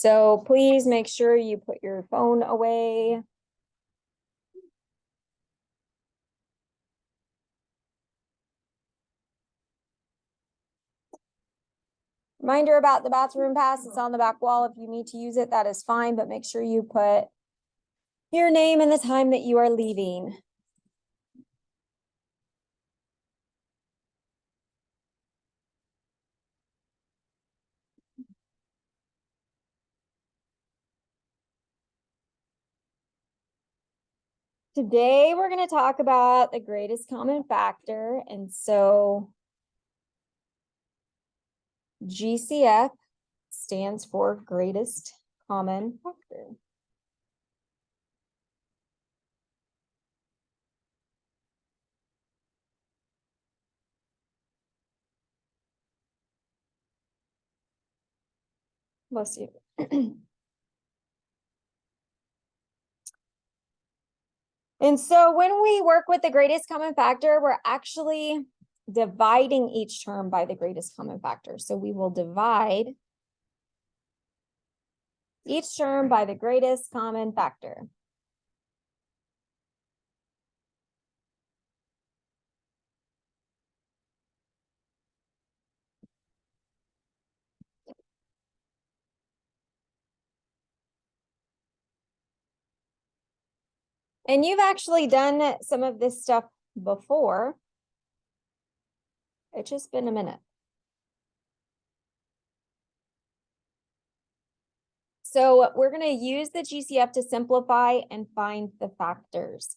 So please make sure you put your phone away. Reminder about the bathroom pass, it's on the back wall. If you need to use it, that is fine, but make sure you put your name and the time that you are leaving. Today, we're going to talk about the greatest common factor. And so GCF stands for greatest common factor. Bless you. And so when we work with the greatest common factor, we're actually dividing each term by the greatest common factor. So we will divide each term by the greatest common factor. And you've actually done some of this stuff before. It's just been a minute. So we're going to use the GCF to simplify and find the factors.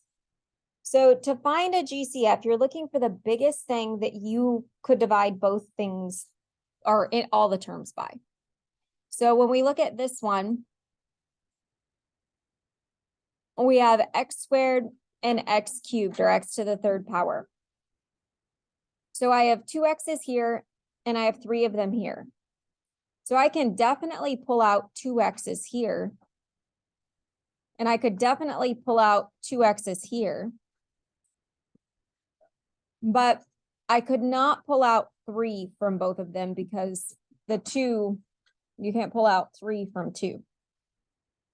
So to find a GCF, you're looking for the biggest thing that you could divide both things or in all the terms by. So when we look at this one, we have x squared and x cubed, or x to the third power. So I have two x's here and I have three of them here. So I can definitely pull out two x's here. And I could definitely pull out two x's here. But I could not pull out three from both of them because the two, you can't pull out three from two.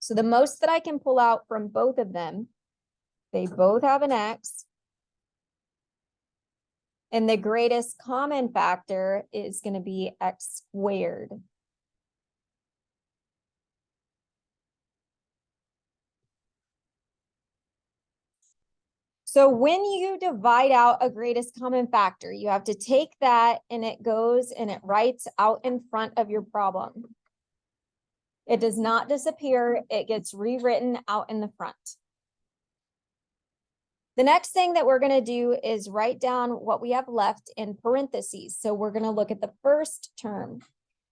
So the most that I can pull out from both of them, they both have an x. And the greatest common factor is going to be x squared. So when you divide out a greatest common factor, you have to take that and it goes and it writes out in front of your problem. It does not disappear. It gets rewritten out in the front. The next thing that we're going to do is write down what we have left in parentheses. So we're going to look at the first term.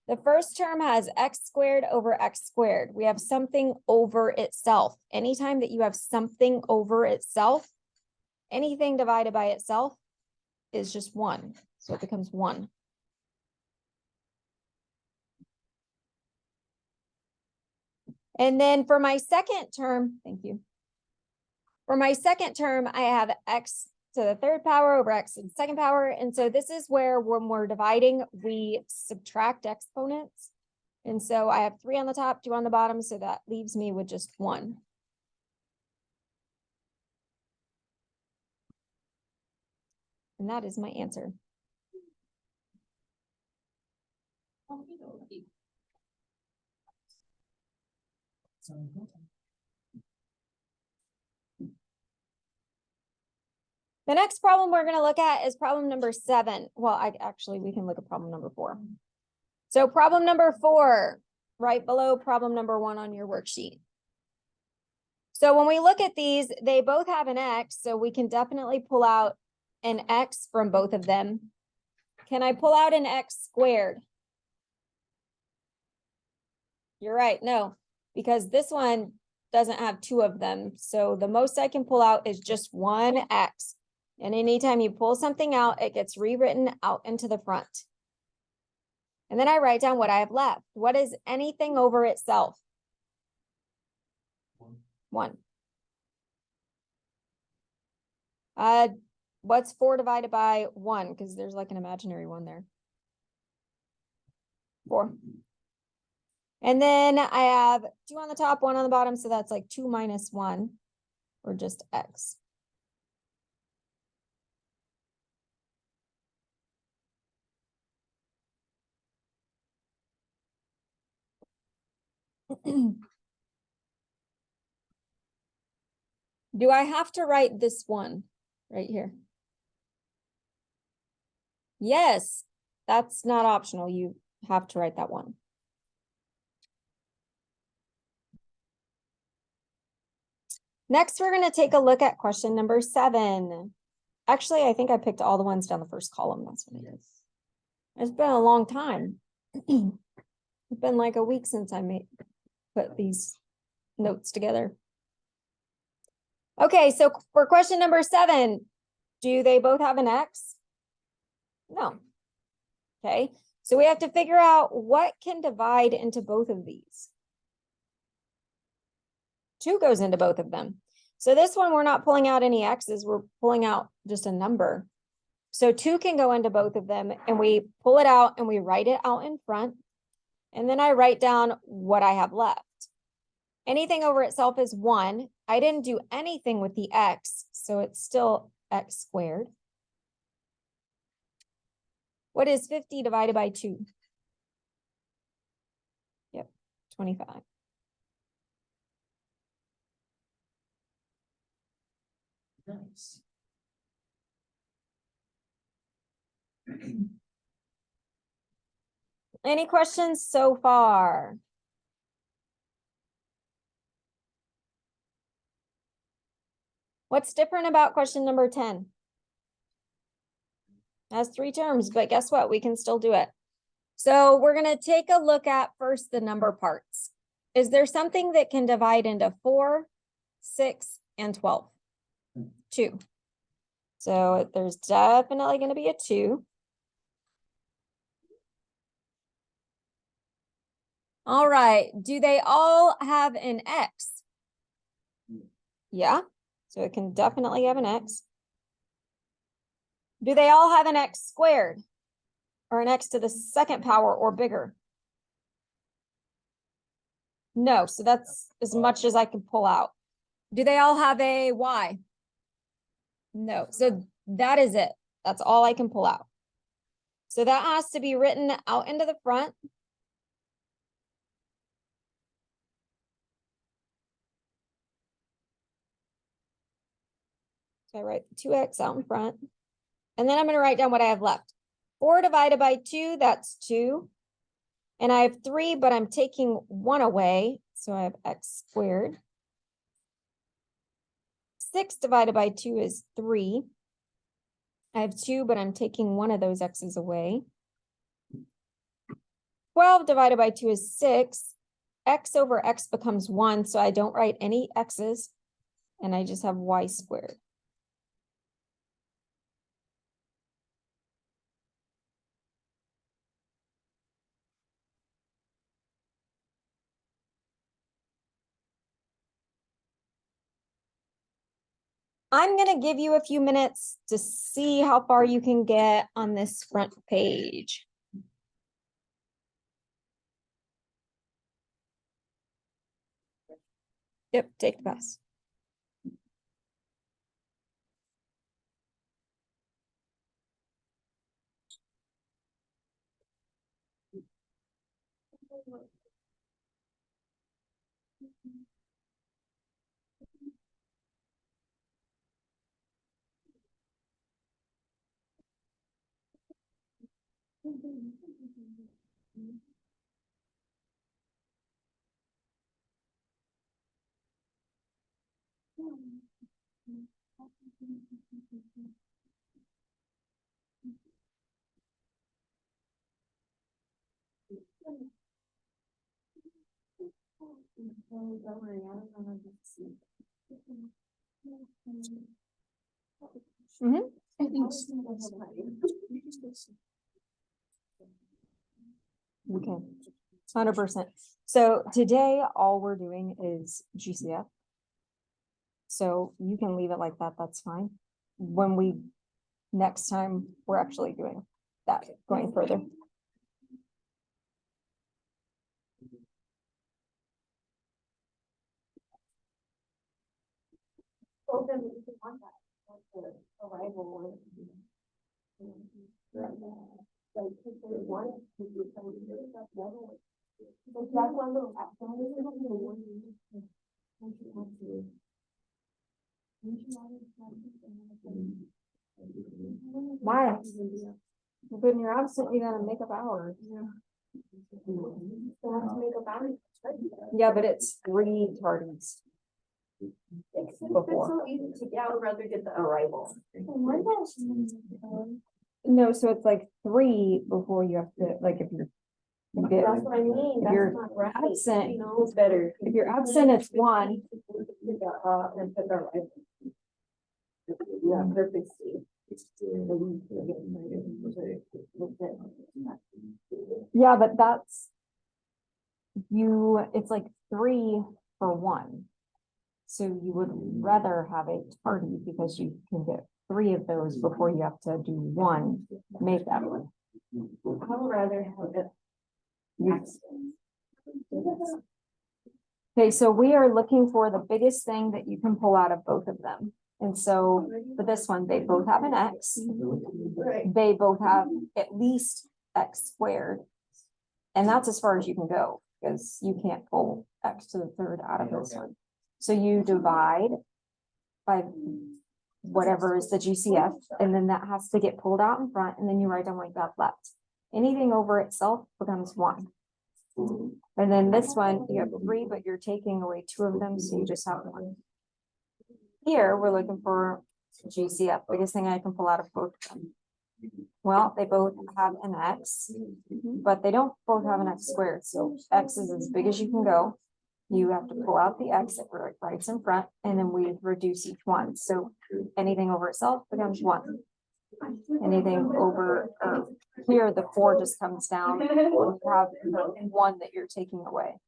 The first term has x squared over x squared. We have something over itself. Anytime that you have something over itself, anything divided by itself is just 1. So it becomes 1. And then for my second term, thank you. For my second term, I have x to the third power over x to the second power. And so this is where when we're dividing, we subtract exponents. And so I have 3 on the top, 2 on the bottom. So that leaves me with just 1. And that is my answer. The next problem we're going to look at is problem number 7. Well, we can look at problem number 4. So problem number 4, right below problem number 1 on your worksheet. So when we look at these, they both have an x, so we can definitely pull out an x from both of them. Can I pull out an x squared? You're right, no, because this one doesn't have 2 of them. So the most I can pull out is just 1 x. And anytime you pull something out, it gets rewritten out into the front. And then I write down what I have left. What is anything over itself? 1. What's 4 divided by 1? Because there's like an imaginary one there. 4. And then I have 2 on the top, 1 on the bottom, so that's like 2 minus 1, or just x. Do I have to write this one right here? Yes, that's not optional. You have to write that one. Next, we're going to take a look at question number 7. Actually, I think I picked all the ones down the first column. That's what it is. It's been a long time. It's been like a week since I put these notes together. Okay, so for question number 7, do they both have an X? No. Okay, so we have to figure out what can divide into both of these. 2 goes into both of them. So this one, we're not pulling out any X's, we're pulling out just a number. So 2 can go into both of them, and we pull it out and we write it out in front. And then I write down what I have left. Anything over itself is 1. I didn't do anything with the X, so it's still X squared. What is 50 divided by 2? Yep, 25. Nice. Any questions so far? What's different about question number 10? It has 3 terms, but guess what? We can still do it. So we're going to take a look at first the number parts. Is there something that can divide into 4, 6, and 12? 2. So there's definitely going to be a 2. All right. Do they all have an X? Yeah. So it can definitely have an X. Do they all have an X squared? Or an X to the 2nd power or bigger? No. So that's as much as I can pull out. Do they all have a Y? No. So that is it. That's all I can pull out. So that has to be written out into the front. So I write 2x out in front. And then I'm going to write down what I have left. 4 divided by 2, that's 2. And I have 3, but I'm taking 1 away. So I have x squared. 6 divided by 2 is 3. I have 2, but I'm taking 1 of those x's away. 12 divided by 2 is 6. X over x becomes 1, so I don't write any x's. And I just have y squared. I'm going to give you a few minutes to see how far you can get on this front page. Yep, take the bus. Okay, 100%. So today, all we're doing is GCF. So you can leave it like that, that's fine. when next time we're actually doing that, going further. Well, then we can want that, like the arrival. Like, if they want it, we do some of it, that's one way. Like, that's one little action. Why? When you're absent, you gotta make up hours. Yeah, but it's 3 tardies. It's Before. so easy to, yeah, I would rather get the arrival. No, so it's like 3 before you have to, like, if you're. That's what I mean, If that's you're not right, absent, you know, it's better. if you're absent, it's 1. And put the arrival. Yeah, perfect. Yeah, but that's. It's like 3 for 1. So you would rather have a tardy because you can get 3 of those before you have to do 1 make that one. I would rather have it. Okay, so we are looking for the biggest thing that you can pull out of both of them. And so for this one, they both have an X. Right. They both have at least X squared. And that's as far as you can go, because you can't pull X to the 3rd out of this one. So you divide by whatever is the GCF, and then that has to get pulled out in front, and then you write down what you got left. Anything over itself becomes 1. And then this one, you have 3, but you're taking away 2 of them, so you just have 1. Here, we're looking for GCF, biggest thing I can pull out of both of them. Well, they both have an X, but they don't both have an X squared, so X is as big as you can go. You have to pull out the X that writes in front, and then we reduce each one, so anything over itself becomes 1. Anything over, here, the 4 just comes down, you have the 1 that you're taking away.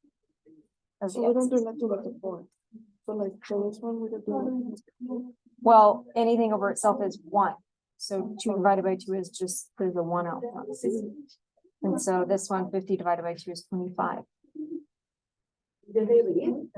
So we don't do nothing with the 4. So like, for this one, we don't do. Well, anything over itself is 1. So 2 divided by 2 is just the 1 out front. And so this one, 50 divided by 2 is 25. Did they leave?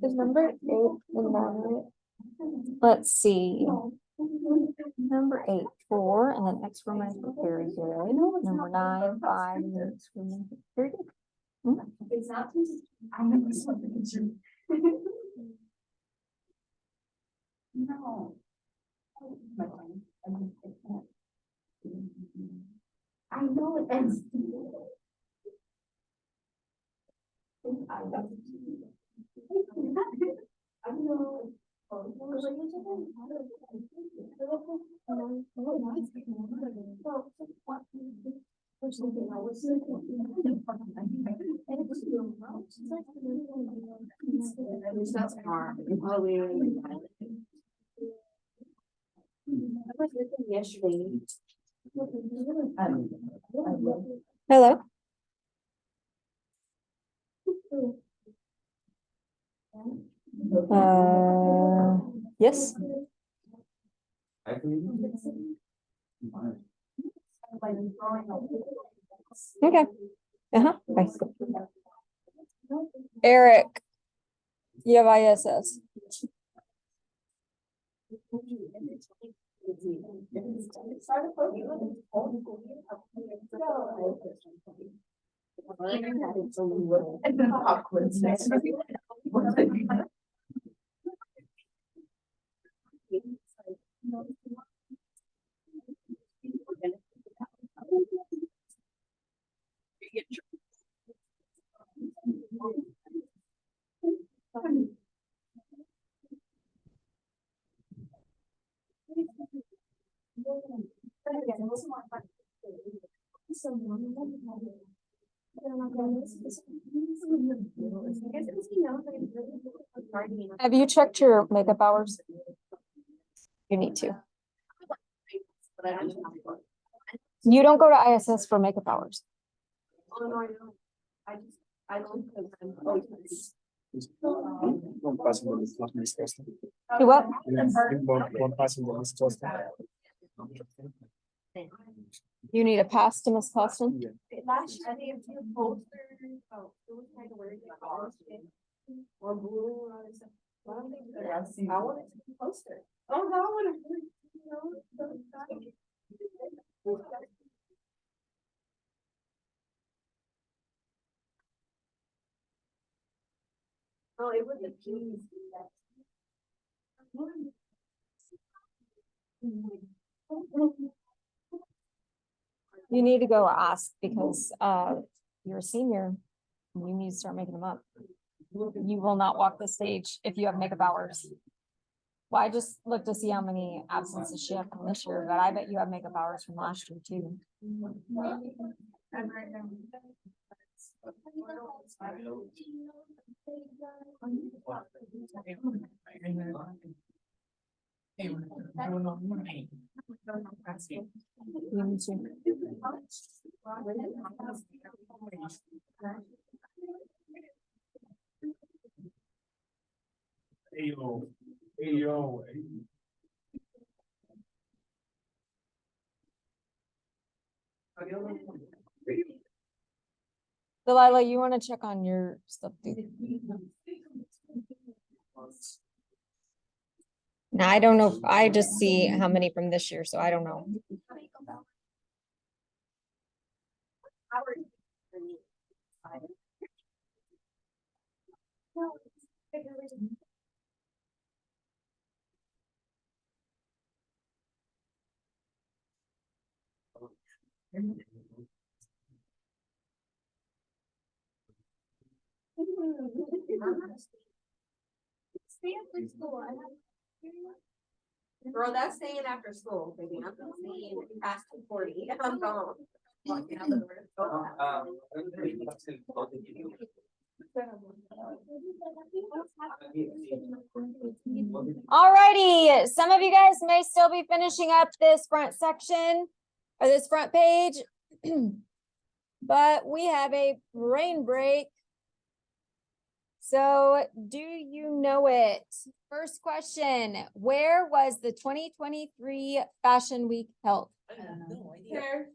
Is number 8 in that? Let's see. Number 8, 4, and then excrement very good. Number 9, 5, and then excrement very good. It's not. I remember something. No. I know it ends. I know. That's hard. I was with him yesterday. Hello. Yes. Okay. Bye. Eric. You have ISS. Have you checked your makeup hours? You need to. You don't go to ISS for makeup hours. Oh, no, I don't. I don't, because I'm always. One person that is not disgusting. Do what? One person that is disgusting. You need a pass to Miss Costin? Yeah. Last, I think it's two posters, oh, it was kind of weird, like, or blue, or other stuff. I don't think that- I wanted to be a poster. Oh, that would have been, you know, so exciting. Oh, it was a piece. You need to go ask because you're a senior. You need to start making them up. You will not walk the stage if you have makeup hours. Well, I just looked to see how many absences she had from this year, but I bet you have makeup hours from last year too. You need to. Ayo, ayo. Delilah, you want to check on your stuff too? Now, I don't know. I just see how many from this year, so I don't know. Stay after school. Girl, that's staying after school, baby. I'm not staying past 2:40. I'm gone. Walking out the door. Alrighty, some of you guys may still be finishing up this front section or this front page. But we have a brain break. So do you know it? First question, where was the 2023 Fashion Week held? Here.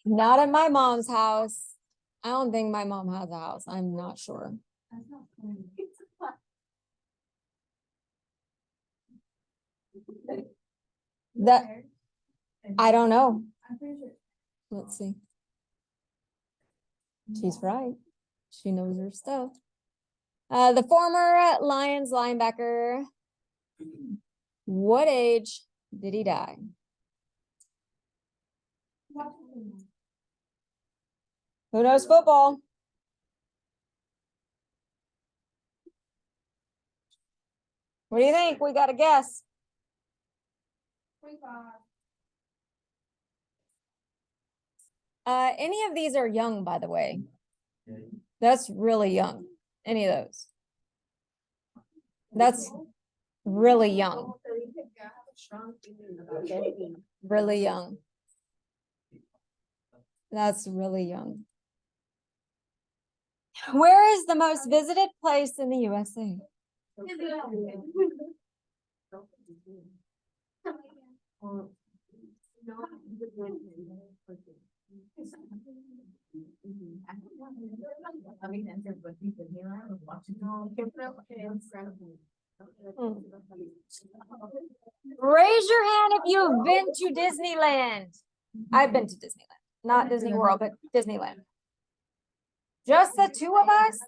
Not at my mom's house. I don't think my mom has a house. I'm not sure. That, I don't know. Let's see. She's right. She knows her stuff. The former Lions linebacker, what age did he die? Who knows football? What do you think? We got a guess. Any of these are young, by the way. That's really young. Any of those. That's really young. Really young. That's really young. Where is the most visited place in the USA? Raise your hand if you've been to Disneyland. I've been to Disneyland, not Disney World, but Disneyland. Just the two of us?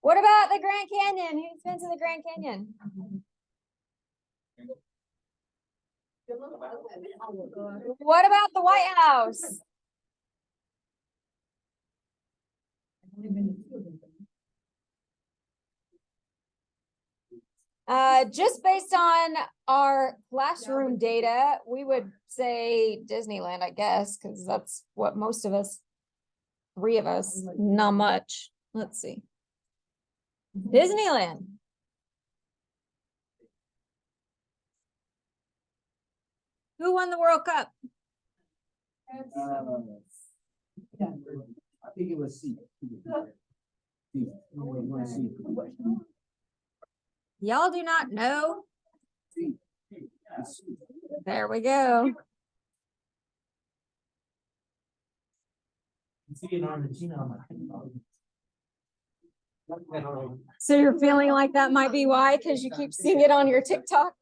What about the Grand Canyon? Who's been to the Grand Canyon? What about the White House? Just based on our classroom data, we would say Disneyland, I guess, because that's what most of us, 3 of us, not much. Let's see. Disneyland. Who won the World Cup? I think it was C. Y'all do not know? There we go. So you're feeling like that might be why, because you keep seeing it on your TikTok?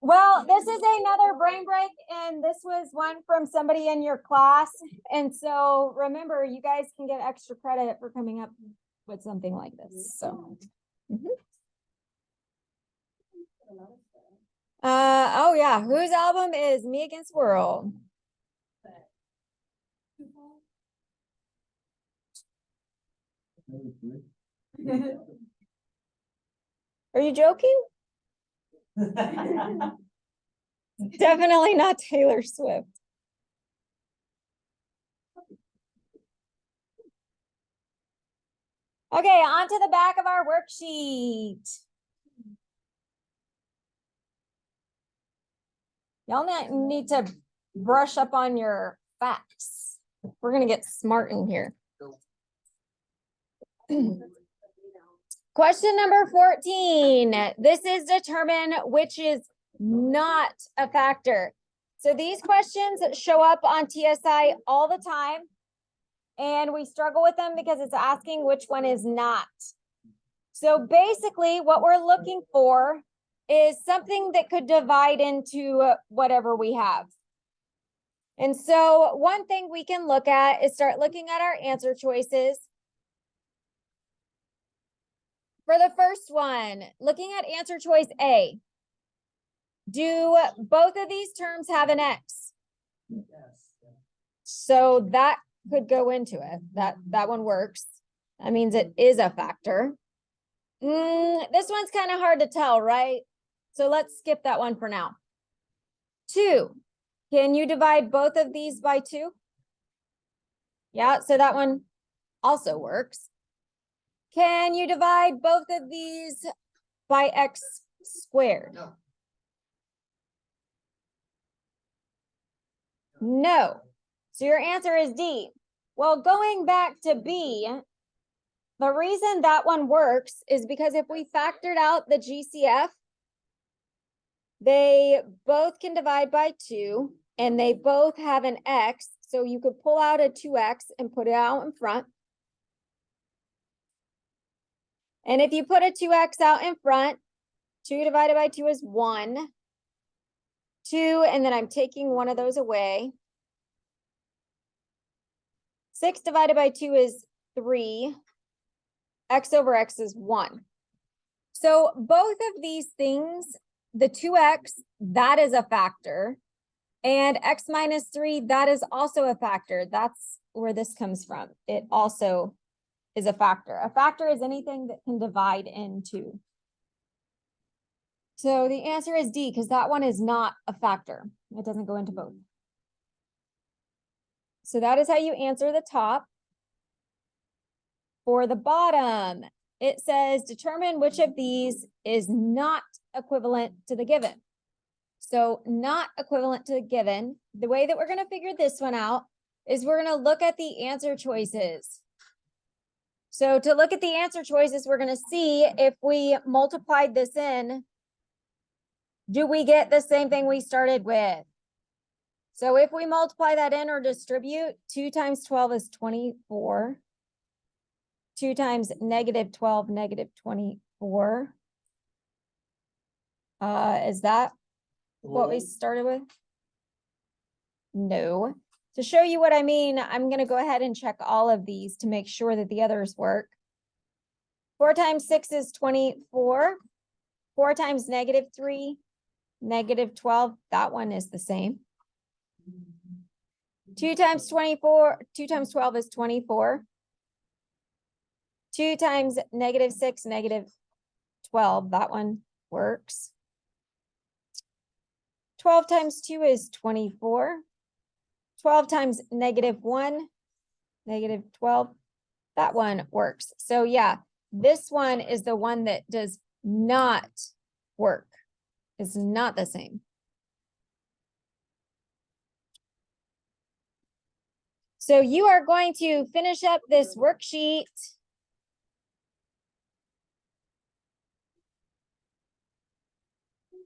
Well, this is another brain break, and this was one from somebody in your class. And so remember, you guys can get extra credit for coming up with something like this, so. Oh yeah, whose album is Me Against the World? Are you joking? Definitely not Taylor Swift. Okay, on to the back of our worksheet. Y'all need to brush up on your facts. We're gonna get smart in here. Question number 14. This is determine which is not a factor. So these questions show up on TSI all the time. And we struggle with them because it's asking which one is not. So basically what we're looking for is something that could divide into whatever we have. And so one thing we can look at is start looking at our answer choices. For the first one, looking at answer choice A, do both of these terms have an X? So that could go into it. That one works. That means it is a factor. This one's kind of hard to tell, right? So let's skip that one for now. 2, can you divide both of these by 2? Yeah, so that one also works. Can you divide both of these by X squared? No. So your answer is D. Well, going back to B, the reason that one works is because if we factored out the GCF, they both can divide by 2 and they both have an X. So you could pull out a 2X and put it out in front. And if you put a 2X out in front, 2 divided by 2 is 1. 2, and then I'm taking one of those away. 6 divided by 2 is 3. X over X is 1. So both of these things, the 2X, that is a factor. And X minus 3, that is also a factor. That's where this comes from. It also is a factor. A factor is anything that can divide into. So the answer is D, because that one is not a factor. It doesn't go into both. So that is how you answer the top. For the bottom, it says determine which of these is not equivalent to the given. So not equivalent to the given. The way that we're going to figure this one out is we're going to look at the answer choices. So to look at the answer choices, we're going to see if we multiplied this in, do we get the same thing we started with? So if we multiply that in or distribute, 2 times 12 is 24. 2 times negative 12, negative 24. Is that what we started with? No. To show you what I mean, I'm going to go ahead and check all of these to make sure that the others work. 4 times 6 is 24. 4 times negative 3, negative 12. That one is the same. 2 times 24, 2 times 12 is 24. 2 times -6, -12, that one works. 12 times 2 is 24. 12 times -1, -12, that one works. So yeah, this one is the one that does not work. It's not the same. So you are going to finish up this worksheet